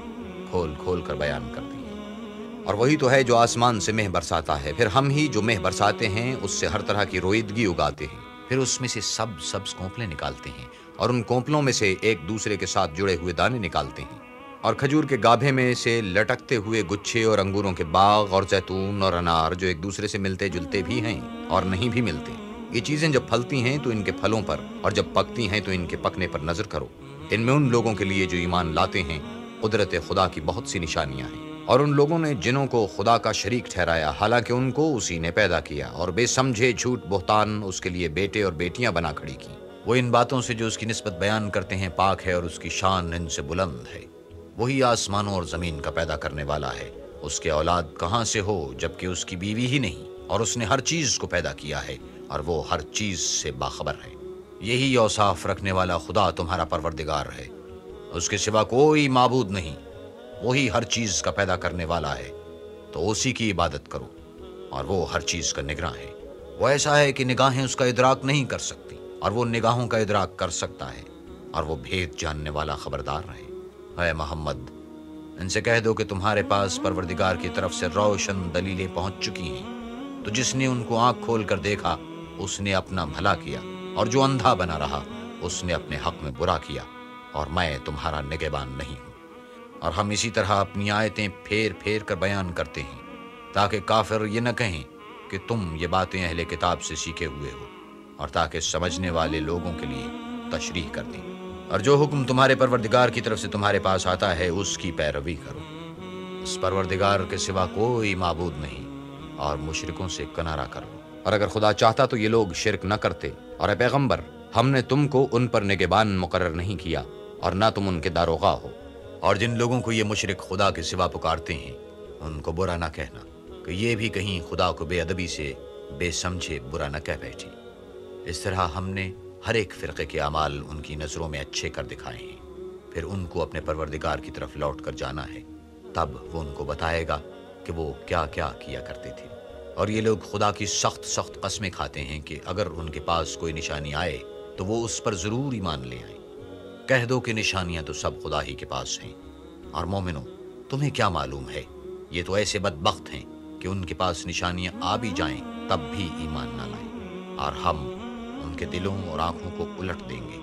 کھول کھول کر بیان کر دی ہیں۔ اور وہی تو ہے جو آسمان سے مہ برساتا ہے، پھر ہم ہی جو مہ برساتے ہیں اس سے ہر طرح کی رویدگی اگاتے ہیں، پھر اس میں سے سبز کونپلیں نکالتے ہیں اور ان کونپلوں میں سے ایک دوسرے کے ساتھ جڑے ہوئے دانے نکالتے ہیں، اور کھجور کے گابھے میں سے لٹکتے ہوئے گچھے اور انگوروں کے باغ اور زیتون اور انار جو ایک دوسرے سے ملتے جلتے بھی ہیں اور نہیں بھی ملتے۔ یہ چیزیں جب پھلتی ہیں تو ان کے پھلوں پر، اور جب پکتی ہیں تو ان کے پکنے پر نظر کرو۔ ان میں ان لوگوں کے لیے جو ایمان لاتے ہیں قدرت خدا کی بہت سی نشانیاں ہیں، اور ان لوگوں نے جنوں کو خدا کا شریک ٹھہرایا حالانکہ ان کو اسی نے پیدا کیا، اور بے سمجھے جھوٹ بہتان اس کے لیے بیٹے اور بیٹیاں بنا کھڑی کی۔ وہ ان باتوں سے جو اس کی نسبت بیان کرتے ہیں پاک ہے اور اس کی شان ان سے بلند ہے۔ وہی آسمانوں اور زمین کا پیدا کرنے والا ہے، اس کے اولاد کہاں سے ہو جبکہ اس کی بیوی ہی نہیں، اور اس نے ہر چیز کو پیدا کیا ہے اور وہ ہر چیز سے باخبر ہے۔ یہی اوصاف رکھنے والا خدا تمہارا پروردگار ہے، اس کے سوا کوئی معبود نہیں۔ وہی ہر چیز کا پیدا کرنے والا ہے، تو اسی کی عبادت کرو، اور وہ ہر چیز کا نگراں ہے۔ وہ ایسا ہے کہ نگاہیں اس کا ادراک نہیں کر سکتی، اور وہ نگاہوں کا ادراک کر سکتا ہے، اور وہ بھید جاننے والا خبردار رہے۔ اے محمد، ان سے کہہ دو کہ تمہارے پاس پروردگار کی طرف سے روشن دلیلیں پہنچ چکی ہیں، تو جس نے ان کو آنکھ کھول کر دیکھا اس نے اپنا بھلا کیا، اور جو اندھا بنا رہا اس نے اپنے حق میں برا کیا، اور میں تمہارا نگہبان نہیں ہوں۔ اور ہم اسی طرح اپنی آیتیں پھیر پھیر کر بیان کرتے ہیں تاکہ کافر یہ نہ کہیں کہ تم یہ باتیں اہل کتاب سے سیکھے ہوئے ہو، اور تاکہ سمجھنے والے لوگوں کے لیے تشریح کر دیں۔ اور جو حکم تمہارے پروردگار کی طرف سے تمہارے پاس آتا ہے اس کی پیروی کرو، اس پروردگار کے سوا کوئی معبود نہیں، اور مشرکوں سے کنارہ کرو۔ اور اگر خدا چاہتا تو یہ لوگ شرک نہ کرتے، اور اے پیغمبر ہم نے تم کو ان پر نگہبان مقرر نہیں کیا اور نہ تم ان کے داروغہ ہو۔ اور جن لوگوں کو یہ مشرک خدا کے سوا پکارتے ہیں ان کو برا نہ کہنا کہ یہ بھی کہیں خدا کو بے ادبی سے بے سمجھے برا نہ کہہ بیٹھے۔ اس طرح ہم نے ہر ایک فرقے کے اعمال ان کی نظروں میں اچھے کر دکھائے ہیں، پھر ان کو اپنے پروردگار کی طرف لوٹ کر جانا ہے، تب وہ ان کو بتائے گا کہ وہ کیا کیا کیا کرتے تھے۔ اور یہ لوگ خدا کی سخت سخت قسمیں کھاتے ہیں کہ اگر ان کے پاس کوئی نشانی آئے تو وہ اس پر ضرور ایمان لے آئیں۔ کہہ دو کہ نشانیاں تو سب خدا ہی کے پاس ہیں، اور مومنو تمہیں کیا معلوم ہے، یہ تو ایسے بدبخت ہیں کہ ان کے پاس نشانیاں آ بھی جائیں تب بھی ایمان نہ لائیں، اور ہم ان کے دلوں اور آنکھوں کو الٹ دیں گے،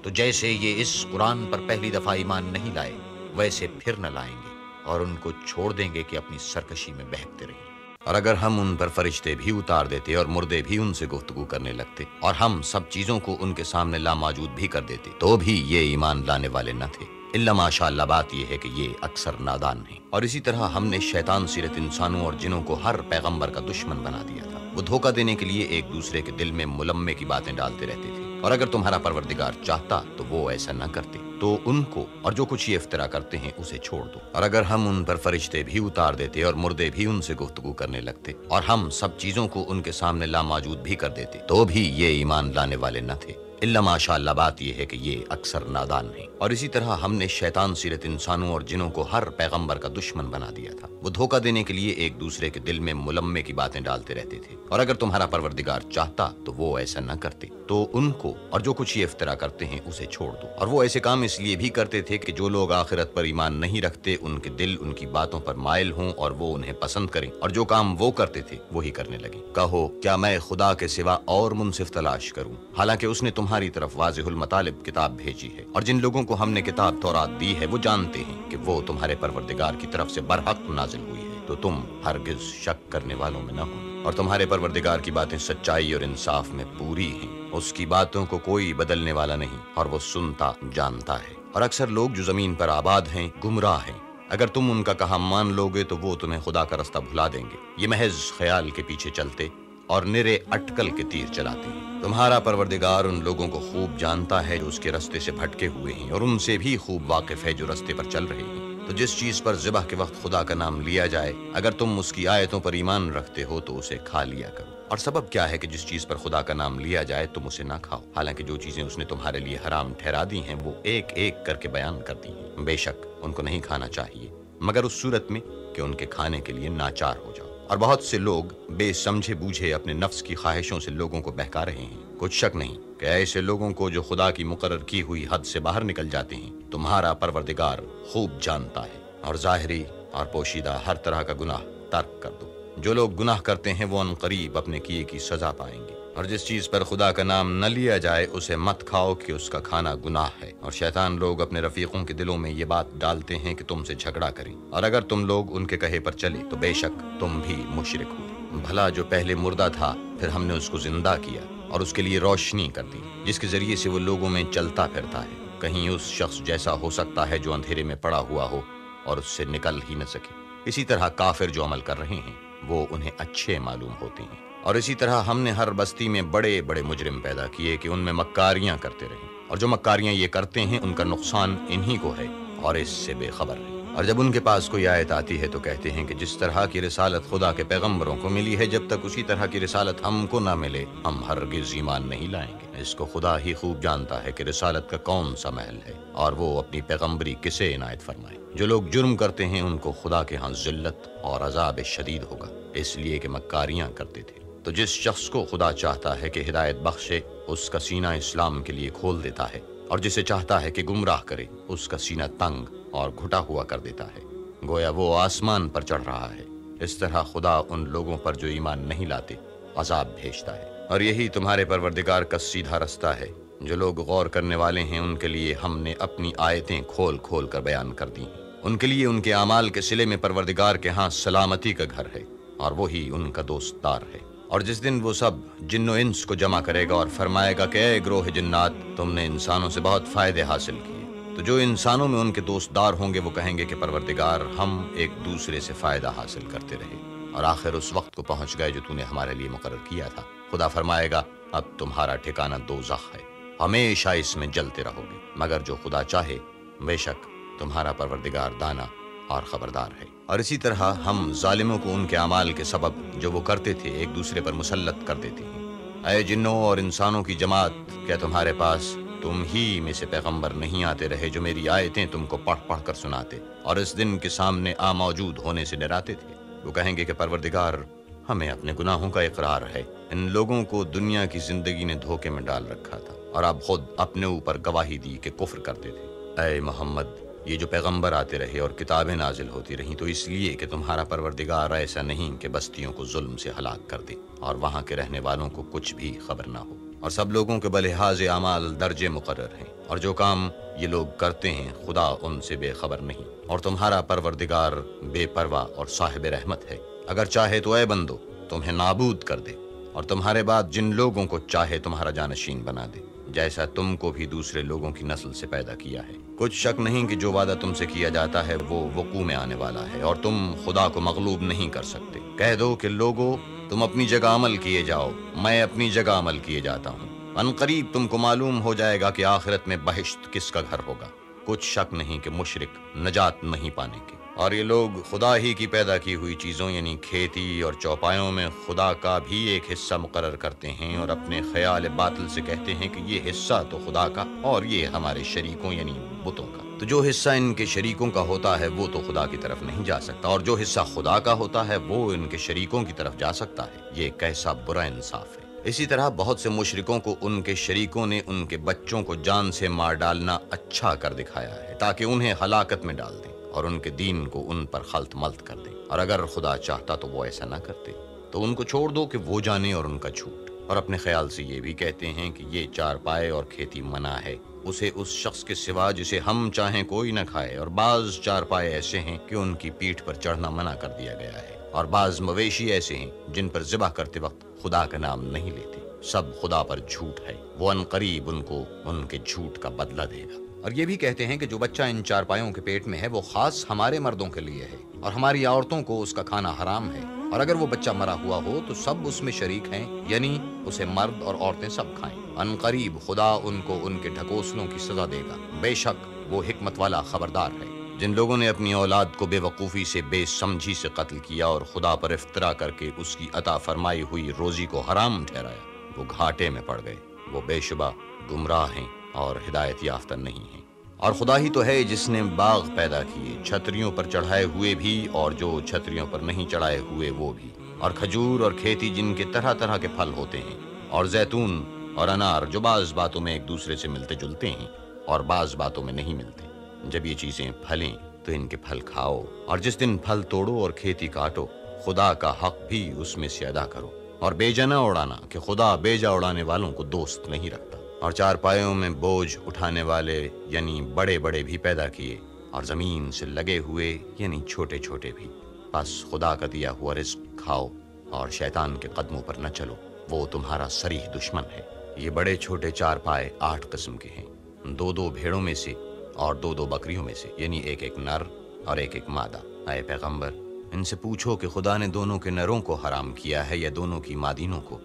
تو جیسے یہ اس قرآن پر پہلی دفعہ ایمان نہیں لائے ویسے پھر نہ لائیں گے، اور ان کو چھوڑ دیں گے کہ اپنی سرکشی میں بہکتے رہیں۔ اور اگر ہم ان پر فرشتے بھی اتار دیتے اور مردے بھی ان سے گفتگو کرنے لگتے اور ہم سب چیزوں کو ان کے سامنے لاموجود بھی کر دیتے تو بھی یہ ایمان لانے والے نہ تھے، الا ماشاء اللہ۔ بات یہ ہے کہ یہ اکثر نادان ہیں۔ اور اسی طرح ہم نے شیطان سیرت انسانوں اور جنوں کو ہر پیغمبر کا دشمن بنا دیا تھا، وہ دھوکہ دینے کے لیے ایک دوسرے کے دل میں ملمے کی باتیں ڈالتے رہتے تھے، اور اگر تمہارا پروردگار چاہتا تو وہ ایسا نہ کرتے، تو ان کو اور جو کچھ یہ افطرا کرتے ہیں اسے چھوڑ دو۔ اور اگر ہم ان پر فرشتے بھی اتار دیتے اور مردے بھی ان سے گفتگو کرنے لگتے اور ہم سب چیزوں کو ان کے سامنے لاموجود بھی کر دیتے تو بھی یہ ایمان لانے والے نہ تھے، الا ماشاء اللہ۔ بات یہ ہے کہ یہ اکثر نادان ہیں۔ اور اسی طرح ہم نے شیطان سیرت انسانوں اور جنوں کو ہر پیغمبر کا دشمن بنا دیا تھا، وہ دھوکہ دینے کے لیے ایک دوسرے کے دل میں ملمے کی باتیں ڈالتے رہتے تھے، اور اگر تمہارا پروردگار چاہتا تو وہ ایسا نہ کرتے، تو ان کو اور جو کچھ یہ افطرا کرتے ہیں اسے چھوڑ دو۔ اور وہ ایسے کام اس لیے بھی کرتے تھے کہ جو لوگ آخرت پر ایمان نہیں رکھتے ان کے دل ان کی باتوں پر مائل ہوں اور وہ انہیں پسند کریں، اور جو کام وہ کرتے تھے وہی کرنے لگیں۔ کہو کیا میں خدا کے سوا اور منصف تلاش کروں، حالانکہ اس نے تمہاری طرف واضح المطالب کتاب بھیجی ہے، اور جن لوگوں کو ہم نے کتاب تورات دی ہے وہ جانتے ہیں کہ وہ تمہارے پروردگار کی طرف سے برحق نازل ہوئی ہے۔ تو تم ہرگز شک کرنے والوں میں نہ ہو، اور تمہارے پروردگار کی باتیں سچائی اور انصاف میں پوری ہیں، اس کی باتوں کو کوئی بدلنے والا نہیں، اور وہ سنتا جانتا ہے۔ اور اکثر لوگ جو زمین پر آباد ہیں گمراہ ہیں، اگر تم ان کا کہا مان لوگے تو وہ تمہیں خدا کا رستہ بھلا دیں گے، یہ محض خیال کے پیچھے چلتے اور نرے اٹکل کے تیر چلاتے ہیں۔ تمہارا پروردگار ان لوگوں کو خوب جانتا ہے جو اس کے رستے سے بھٹکے ہوئے ہیں، اور ان سے بھی خوب واقف ہے جو رستے پر چل رہے ہیں۔ تو جس چیز پر ذبح کے وقت خدا کا نام لیا جائے، اگر تم اس کی آیتوں پر ایمان رکھتے ہو تو اسے کھا لیا کرو۔ اور سبب کیا ہے کہ جس چیز پر خدا کا نام لیا جائے تم اسے نہ کھاؤ، حالانکہ جو چیزیں اس نے تمہارے لیے حرام ٹھہرا دی ہیں وہ ایک ایک کر کے بیان کر دی ہیں۔ بے شک ان کو نہیں کھانا چاہیے مگر اس صورت میں کہ ان کے کھانے کے لیے ناچار ہو جاؤ۔ اور بہت سے لوگ بے سمجھے بوجھے اپنے نفس کی خواہشوں سے لوگوں کو بہکا رہے ہیں۔ کچھ شک نہیں کہ ایسے لوگوں کو جو خدا کی مقرر کی ہوئی حد سے باہر نکل جاتے ہیں تمہارا پروردگار خوب جانتا ہے۔ اور ظاہری اور پوشیدہ ہر طرح کا گناہ ترک کر دو۔ جو لوگ گناہ کرتے ہیں وہ عنقریب اپنے کیے کی سزا پائیں گے۔ اور جس چیز پر خدا کا نام نہ لیا جائے اسے مت کھاؤ کہ اس کا کھانا گناہ ہے۔ اور شیطان لوگ اپنے رفیقوں کے دلوں میں یہ بات ڈالتے ہیں کہ تم سے جھگڑا کریں، اور اگر تم لوگ ان کے کہے پر چلے تو بے شک تم بھی مشرک ہو۔ بھلا جو پہلے مردہ تھا پھر ہم نے اس کو زندہ کیا اور اس کے لیے روشنی کر دی جس کے ذریعے سے وہ لوگوں میں چلتا پھرتا ہے، کہیں اس شخص جیسا ہو سکتا ہے جو اندھیرے میں پڑا ہوا ہو اور اس سے نکل ہی نہ سکے۔ اسی طرح کافر جو عمل کر رہے ہیں وہ انہیں اچھے معلوم ہوتے ہیں۔ اور اسی طرح ہم نے ہر بستی میں بڑے بڑے مجرم پیدا کیے کہ ان میں مکاریاں کرتے رہیں، اور جو مکاریاں یہ کرتے ہیں ان کا نقصان انہی کو ہے اور اس سے بے خبر ہے۔ اور جب ان کے پاس کوئی آیت آتی ہے تو کہتے ہیں کہ جس طرح کی رسالت خدا کے پیغمبروں کو ملی ہے جب تک اسی طرح کی رسالت ہم کو نہ ملے ہم ہرگز ایمان نہیں لائیں گے۔ اس کو خدا ہی خوب جانتا ہے کہ رسالت کا کون سا محل ہے اور وہ اپنی پیغمبری کسے عنایت فرمائے۔ جو لوگ جرم کرتے ہیں ان کو خدا کے ہاں ذلت اور عذاب شدید ہوگا، اس لیے کہ مکاریاں کرتے تھے۔ تو جس شخص کو خدا چاہتا ہے کہ ہدایت بخشے اس کا سینہ اسلام کے لیے کھول دیتا ہے، اور جسے چاہتا ہے کہ گمراہ کرے اس کا سینہ تنگ اور گھٹا ہوا کر دیتا ہے، گویا وہ آسمان پر چڑھ رہا ہے۔ اس طرح خدا ان لوگوں پر جو ایمان نہیں لاتے عذاب بھیجتا ہے۔ اور یہی تمہارے پروردگار کا سیدھا رستہ ہے۔ جو لوگ غور کرنے والے ہیں ان کے لیے ہم نے اپنی آیتیں کھول کھول کر بیان کر دی ہیں۔ ان کے لیے ان کے اعمال کے صلے میں پروردگار کے ہاں سلامتی کا گھر ہے، اور وہی ان کا دوست دار ہے۔ اور جس دن وہ سب جن و انس کو جمع کرے گا اور فرمائے گا کہ اے گروہ جنات، تم نے انسانوں سے بہت فائدے حاصل کیے، تو جو انسانوں میں ان کے دوست دار ہوں گے وہ کہیں گے کہ پروردگار ہم ایک دوسرے سے فائدہ حاصل کرتے رہے، اور آخر اس وقت کو پہنچ گئے جو تو نے ہمارے لیے مقرر کیا تھا۔ خدا فرمائے گا اب تمہارا ٹھکانہ دوزخ ہے، ہمیشہ اس میں جلتے رہو گے، مگر جو خدا چاہے بے شک تمہارا پروردگار دانا اور خبردار ہے۔ اور اسی طرح ہم ظالموں کو ان کے اعمال کے سبب جو وہ کرتے تھے ایک دوسرے پر مسلط کر دیتے ہیں۔ اے جنوں اور انسانوں کی جماعت، کیا تمہارے پاس تم ہی میں سے پیغمبر نہیں آتے رہے جو میری آیتیں تم کو پڑھ پڑھ کر سناتے اور اس دن کے سامنے موجود ہونے سے ڈراتے تھے؟ وہ کہیں گے کہ پروردگار ہمیں اپنے گناہوں کا اقرار ہے، ان لوگوں کو دنیا کی زندگی نے دھوکے میں ڈال رکھا تھا اور اب خود اپنے اوپر گواہی دی کہ کفر کرتے تھے۔ اے محمد، یہ جو پیغمبر آتے رہے اور کتابیں نازل ہوتی رہیں تو اس لیے کہ تمہارا پروردگار ایسا نہیں کہ بستیوں کو ظلم سے ہلاک کر دے اور وہاں کے رہنے والوں کو کچھ بھی خبر نہ ہو، اور سب لوگوں کے بلحاظ اعمال درجے مقرر ہیں، اور جو کام یہ لوگ کرتے ہیں خدا ان سے بے خبر نہیں، اور تمہارا پروردگار بے پرواہ اور صاحب رحمت ہے۔ اگر چاہے تو اے بندو تمہیں نابود کر دے اور تمہارے بعد جن لوگوں کو چاہے تمہارا جانشین بنا دے، جیسا تم کو بھی دوسرے لوگوں کی نسل سے پیدا کیا ہے۔ کچھ شک نہیں کہ جو وعدہ تم سے کیا جاتا ہے وہ وقوع میں آنے والا ہے، اور تم خدا کو مغلوب نہیں کر سکتے۔ کہہ دو کہ لوگو تم اپنی جگہ عمل کیے جاؤ، میں اپنی جگہ عمل کیے جاتا ہوں، عنقریب تم کو معلوم ہو جائے گا کہ آخرت میں بہشت کس کا گھر ہوگا۔ کچھ شک نہیں کہ مشرک نجات نہیں پانے کے۔ اور یہ لوگ خدا ہی کی پیدا کی ہوئی چیزوں یعنی کھیتی اور چوپایوں میں خدا کا بھی ایک حصہ مقرر کرتے ہیں، اور اپنے خیال باطل سے کہتے ہیں کہ یہ حصہ تو خدا کا اور یہ ہمارے شریکوں یعنی بتوں کا۔ تو جو حصہ ان کے شریکوں کا ہوتا ہے وہ تو خدا کی طرف نہیں جا سکتا، اور جو حصہ خدا کا ہوتا ہے وہ ان کے شریکوں کی طرف جا سکتا ہے۔ یہ کیسا برا انصاف ہے۔ اسی طرح بہت سے مشرکوں کو ان کے شریکوں نے ان کے بچوں کو جان سے مار ڈالنا اچھا کر دکھایا ہے تاکہ انہیں ہلاکت میں ڈال دیں اور ان کے دین کو ان پر خلط ملط کر دیں، اور اگر خدا چاہتا تو وہ ایسا نہ کرتے۔ تو ان کو چھوڑ دو کہ وہ جانے اور ان کا جھوٹ، اور اپنے خیال سے یہ بھی کہتے ہیں کہ یہ چار پائے اور کھیتی منع ہے اسے اس شخص کے سوا جسے ہم چاہیں کوئی نہ کھائے، اور بعض چارپائے ایسے ہیں کہ ان کی پیٹھ پر چڑھنا منع کر دیا گیا ہے، اور بعض مویشی ایسے ہیں جن پر ذبح کرتے وقت خدا کا نام نہیں لیتے۔ سب خدا پر جھوٹ ہے، وہ عنقریب ان کو ان کے جھوٹ کا بدلہ دے گا۔ اور یہ بھی کہتے ہیں کہ جو بچہ ان چارپائیوں کے پیٹ میں ہے وہ خاص ہمارے مردوں کے لیے ہے، اور ہماری عورتوں کو اس کا کھانا حرام ہے، اور اگر وہ بچہ مرا ہوا ہو تو سب اس میں شریک ہیں، یعنی اسے مرد اور عورتیں سب کھائیں۔ عنقریب خدا ان کو ان کے ڈھکوسلوں کی سزا دے گا، بے شک وہ حکمت والا خبردار ہے۔ جن لوگوں نے اپنی اولاد کو بے وقوفی سے بے سمجھی سے قتل کیا اور خدا پر افترا کر کے اس کی عطا فرمائی ہوئی روزی کو حرام ٹھہرایا، وہ گھاٹے میں پڑ گئے، وہ بے شبہ گمراہ ہیں اور ہدایت یافتہ نہیں ہیں۔ اور خدا ہی تو ہے جس نے باغ پیدا کیے، چھتریوں پر چڑھائے ہوئے بھی اور جو چھتریوں پر نہیں چڑھائے ہوئے وہ بھی، اور کھجور اور کھیتی جن کے طرح طرح کے پھل ہوتے ہیں، اور زیتون اور انار جو بعض باتوں میں ایک دوسرے سے ملتے جلتے ہیں اور بعض باتوں میں نہیں ملتے۔ جب یہ چیزیں پھلیں تو ان کے پھل کھاؤ، اور جس دن پھل توڑو اور کھیتی کاٹو، خدا کا حق بھی اس میں سے ادا کرو، اور بیجا نہ اڑانا کہ خدا بیجا اڑانے والوں کو دوست نہیں رکھتا۔ اور چارپائیوں میں بوجھ اٹھانے والے یعنی بڑے بڑے بھی پیدا کیے، اور زمین سے لگے ہوئے یعنی چھوٹے چھوٹے بھی۔ بس خدا کا دیا ہوا رزق کھاؤ اور شیطان کے قدموں پر نہ چلو، وہ تمہارا صریح دشمن ہے۔ یہ بڑے چھوٹے چارپائے 8 قسم کے ہیں، 2 بھیڑوں میں سے اور 2 بکریوں میں سے، یعنی ایک نر اور ایک مادہ۔ اے پیغمبر، ان سے پوچھو کہ خدا نے دونوں کے نروں کو حرام کیا ہے یا دونوں کی مادینوں کو؟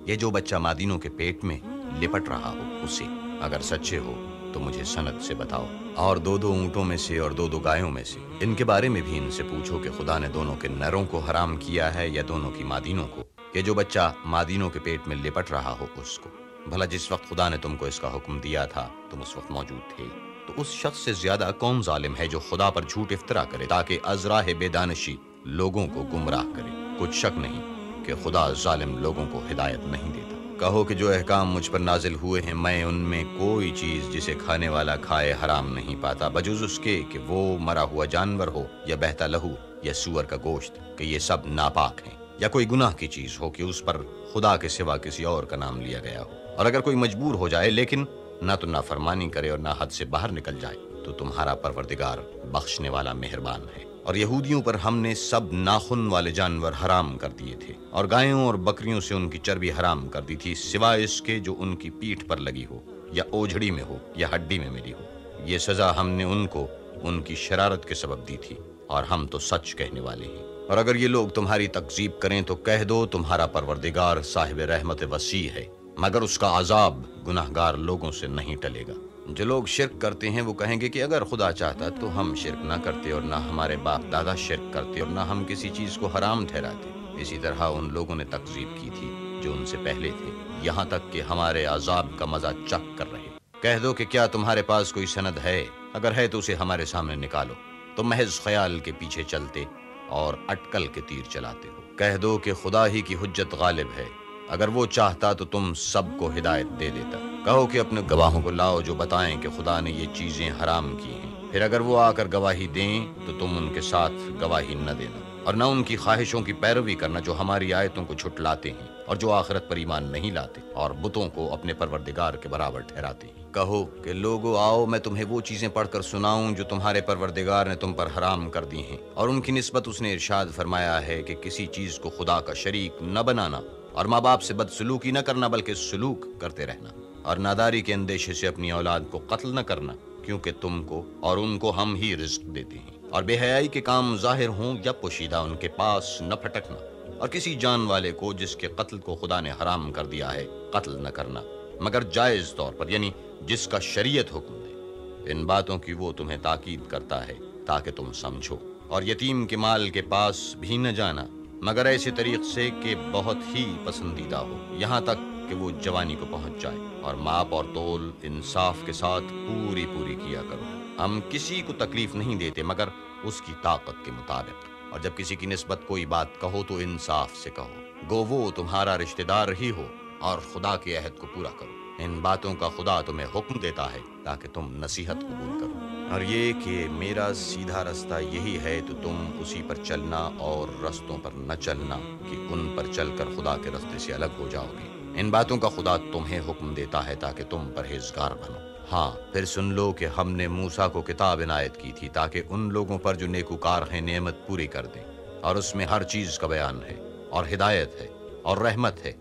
یہ جو بچہ مادینوں کے پیٹ میں لپٹ رہا ہو اسے، اگر سچے ہو تو مجھے سند سے بتاؤ۔ اور 2 اونٹوں میں سے اور 2 گایوں میں سے، ان کے بارے میں بھی ان سے پوچھو کہ خدا نے دونوں کے نروں کو حرام کیا ہے یا دونوں کی مادینوں کو؟ یہ جو بچہ مادینوں کے پیٹ میں لپٹ رہا ہو اس کو۔ بھلا جس وقت خدا نے تم کو اس کا حکم دیا تھا تم اس وقت موجود تھے، تو اس شخص سے زیادہ کون ظالم ہے جو خدا پر جھوٹ افطرا کرے تاکہ از راہ بے دانشی لوگوں کو گمراہ کرے؟ کچھ شک نہیں کہ خدا ظالم لوگوں کو ہدایت نہیں دیتا۔ کہو کہ جو احکام مجھ پر نازل ہوئے ہیں میں ان میں کوئی چیز جسے کھانے والا کھائے حرام نہیں پاتا، بجز اس کے کہ وہ مرا ہوا جانور ہو یا بہتا لہو یا سور کا گوشت، کہ یہ سب ناپاک ہیں، یا کوئی گناہ کی چیز ہو کہ اس پر خدا کے سوا کسی اور کا نام لیا گیا ہو۔ اور اگر کوئی مجبور ہو جائے لیکن نہ تو نافرمانی کرے اور نہ حد سے باہر نکل جائے، تو تمہارا پروردگار بخشنے والا مہربان ہے۔ اور یہودیوں پر ہم نے سب ناخن والے جانور حرام کر دیے تھے، اور گایوں اور بکریوں سے ان کی چربی حرام کر دی تھی، سوائے اس کے جو ان کی پیٹھ پر لگی ہو یا اوجھڑی میں ہو یا ہڈی میں ملی ہو۔ یہ سزا ہم نے ان کو ان کی شرارت کے سبب دی تھی، اور ہم تو سچ کہنے والے ہیں۔ اور اگر یہ لوگ تمہاری تکذیب کریں تو کہہ دو تمہارا پروردگار صاحب رحمت وسیع ہے، مگر اس کا عذاب گناہگار لوگوں سے نہیں ٹلے گا۔ جو لوگ شرک کرتے ہیں وہ کہیں گے کہ اگر خدا چاہتا تو ہم شرک نہ کرتے، اور نہ ہمارے باپ دادا شرک کرتے، اور نہ ہم کسی چیز کو حرام ٹھہراتے۔ اسی طرح ان لوگوں نے تکذیب کی تھی جو ان سے پہلے تھے، یہاں تک کہ ہمارے عذاب کا مزہ چکھ کر رہے۔ کہہ دو کہ کیا تمہارے پاس کوئی سند ہے؟ اگر ہے تو اسے ہمارے سامنے نکالو۔ تم محض خیال کے پیچھے چلتے اور اٹکل کے تیر چلاتے ہو۔ کہہ دو کہ خدا ہی کی حجت غالب ہے، اگر وہ چاہتا تو تم سب کو ہدایت دے دیتا۔ کہو کہ اپنے گواہوں کو لاؤ جو بتائیں کہ خدا نے یہ چیزیں حرام کی ہیں، پھر اگر وہ آ کر گواہی دیں تو تم ان کے ساتھ گواہی نہ دینا، اور نہ ان کی خواہشوں کی پیروی کرنا جو ہماری آیتوں کو جھٹلاتے ہیں اور جو آخرت پر ایمان نہیں لاتے اور بتوں کو اپنے پروردگار کے برابر ٹھہراتے ہیں۔ کہو کہ لوگو آؤ میں تمہیں وہ چیزیں پڑھ کر سناؤں جو تمہارے پروردگار نے تم پر حرام کر دی ہیں، اور ان کی نسبت اس نے ارشاد فرمایا ہے کہ کسی چیز کو خدا کا شریک نہ بنانا، اور ماں باپ سے بدسلوکی نہ کرنا بلکہ سلوک کرتے رہنا، اور ناداری کے اندیشے سے اپنی اولاد کو قتل نہ کرنا، کیونکہ تم کو اور ان کو ہم ہی رزق دیتے ہیں، اور بے حیائی کے کام ظاہر ہوں یا پوشیدہ ان کے پاس نہ پھٹکنا، اور کسی جان والے کو جس کے قتل کو خدا نے حرام کر دیا ہے قتل نہ کرنا، مگر جائز طور پر، یعنی جس کا شریعت حکم دے۔ ان باتوں کی وہ تمہیں تاکید کرتا ہے تاکہ تم سمجھو۔ اور یتیم کے مال کے پاس بھی نہ جانا مگر ایسے طریق سے کہ بہت ہی پسندیدہ ہو، یہاں تک کہ وہ جوانی کو پہنچ جائے، اور ماپ اور تول انصاف کے ساتھ پوری کیا کرو۔ ہم کسی کو تکلیف نہیں دیتے مگر اس کی طاقت کے مطابق، اور جب کسی کی نسبت کوئی بات کہو تو انصاف سے کہو، گو وہ تمہارا رشتہ دار ہی ہو، اور خدا کے عہد کو پورا کرو۔ ان باتوں کا خدا تمہیں حکم دیتا ہے تاکہ تم نصیحت قبول کرو۔ اور یہ کہ میرا سیدھا رستہ یہی ہے تو تم اسی پر چلنا، اور رستوں پر نہ چلنا کہ ان پر چل کر خدا کے رستے سے الگ ہو جاؤ گے۔ ان باتوں کا خدا تمہیں حکم دیتا ہے تاکہ تم پرہیزگار بنو۔ ہاں پھر سن لو کہ ہم نے موسیٰ کو کتاب عنایت کی تھی تاکہ ان لوگوں پر جو نیکوکار ہیں نعمت پوری کر دیں، اور اس میں ہر چیز کا بیان ہے اور ہدایت ہے اور رحمت ہے،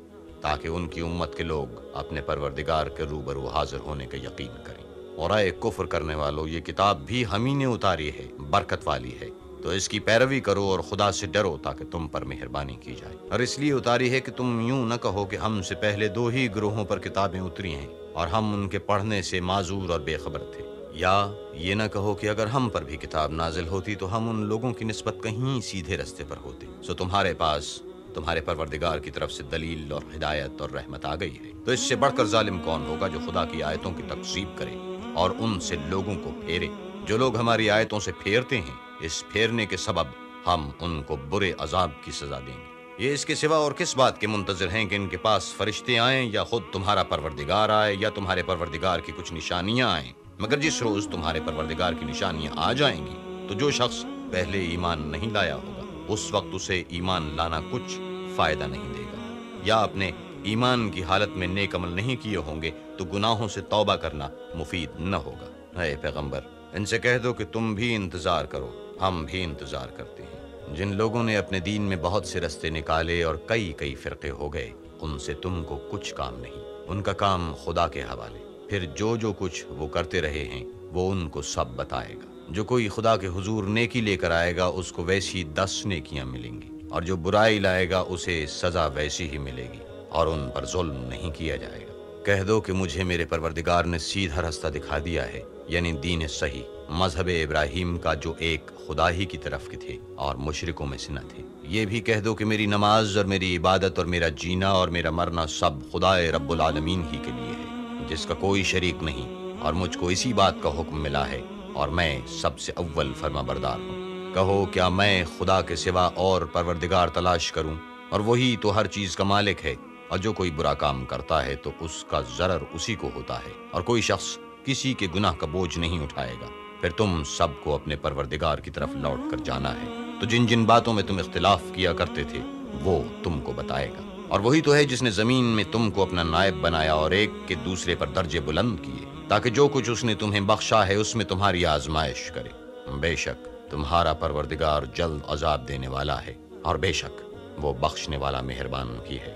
تاکہ ان کی امت کے لوگ اپنے پروردگار کے روبرو حاضر ہونے کا یقین کریں۔ اور اے کفر کرنے والو، یہ کتاب بھی ہم ہی نے اتاری ہے، برکت والی ہے، تو اس کی پیروی کرو اور خدا سے ڈرو تاکہ تم پر مہربانی کی جائے۔ اور اس لیے اتاری ہے کہ تم یوں نہ کہو کہ ہم سے پہلے 2 ہی گروہوں پر کتابیں اتری ہیں اور ہم ان کے پڑھنے سے معذور اور بے خبر تھے، یا یہ نہ کہو کہ اگر ہم پر بھی کتاب نازل ہوتی تو ہم ان لوگوں کی نسبت کہیں سیدھے رستے پر ہوتے۔ سو تمہارے پاس تمہارے پروردگار کی طرف سے دلیل اور ہدایت اور رحمت آ گئی ہے، تو اس سے بڑھ کر ظالم کون ہوگا جو خدا کی آیتوں کی تکذیب کرے اور ان سے لوگوں کو پھیرے۔ جو لوگ ہماری آیتوں سے پھیرتے ہیں، اس پھیرنے کے سبب ہم ان کو برے عذاب کی سزا دیں گے۔ یہ اس کے سوا اور کس بات کے منتظر ہیں کہ ان کے پاس فرشتے آئیں یا خود تمہارا پروردگار آئے یا تمہارے پروردگار کی کچھ نشانیاں آئیں؟ مگر جس روز تمہارے پروردگار کی نشانیاں آ جائیں گی تو جو شخص پہلے ایمان نہیں لایا ہوگا اس وقت اسے ایمان لانا کچھ فائدہ نہیں دے گا، یا اپنے ایمان کی حالت میں نیک عمل نہیں کیے ہوں گے تو گناہوں سے توبہ کرنا مفید نہ ہوگا۔ اے پیغمبر، ان سے کہہ دو کہ تم بھی انتظار کرو، ہم بھی انتظار کرتے ہیں۔ جن لوگوں نے اپنے دین میں بہت سے رستے نکالے اور کئی فرقے ہو گئے، ان سے تم کو کچھ کام نہیں، ان کا کام خدا کے حوالے۔ پھر جو کچھ وہ کرتے رہے ہیں وہ ان کو سب بتائے گا۔ جو کوئی خدا کے حضور نیکی لے کر آئے گا اس کو ویسی 10 نیکیاں ملیں گی، اور جو برائی لائے گا اسے سزا ویسی ہی ملے گی، اور ان پر ظلم نہیں کیا جائے گا۔ کہہ دو کہ مجھے میرے پروردگار نے سیدھا راستہ دکھا دیا ہے، یعنی دین صحیح، مذہب ابراہیم کا جو ایک خدا ہی کی طرف کے تھے اور مشرکوں میں سے نہ تھے۔ یہ بھی کہہ دو کہ میری نماز اور میری عبادت اور میرا جینا اور میرا مرنا سب خدا رب العالمین ہی کے لیے ہے، جس کا کوئی شریک نہیں، اور مجھ کو اسی بات کا حکم ملا ہے اور میں سب سے اول فرما بردار ہوں۔ کہو کیا میں خدا کے سوا اور پروردگار تلاش کروں؟ اور وہی تو ہر چیز کا مالک ہے، اور جو کوئی برا کام کرتا ہے تو اس کا ضرر اسی کو ہوتا ہے، اور کوئی شخص کسی کے گناہ کا بوجھ نہیں اٹھائے گا۔ پھر تم سب کو اپنے پروردگار کی طرف لوٹ کر جانا ہے، تو جن باتوں میں تم اختلاف کیا کرتے تھے وہ تم کو بتائے گا۔ اور وہی تو ہے جس نے زمین میں تم کو اپنا نائب بنایا اور ایک کے دوسرے پر درجے بلند کیے، تاکہ جو کچھ اس نے تمہیں بخشا ہے اس میں تمہاری آزمائش کرے۔ بے شک تمہارا پروردگار جلد عذاب دینے والا ہے، اور بے شک وہ بخشنے والا مہربان بھی ہے۔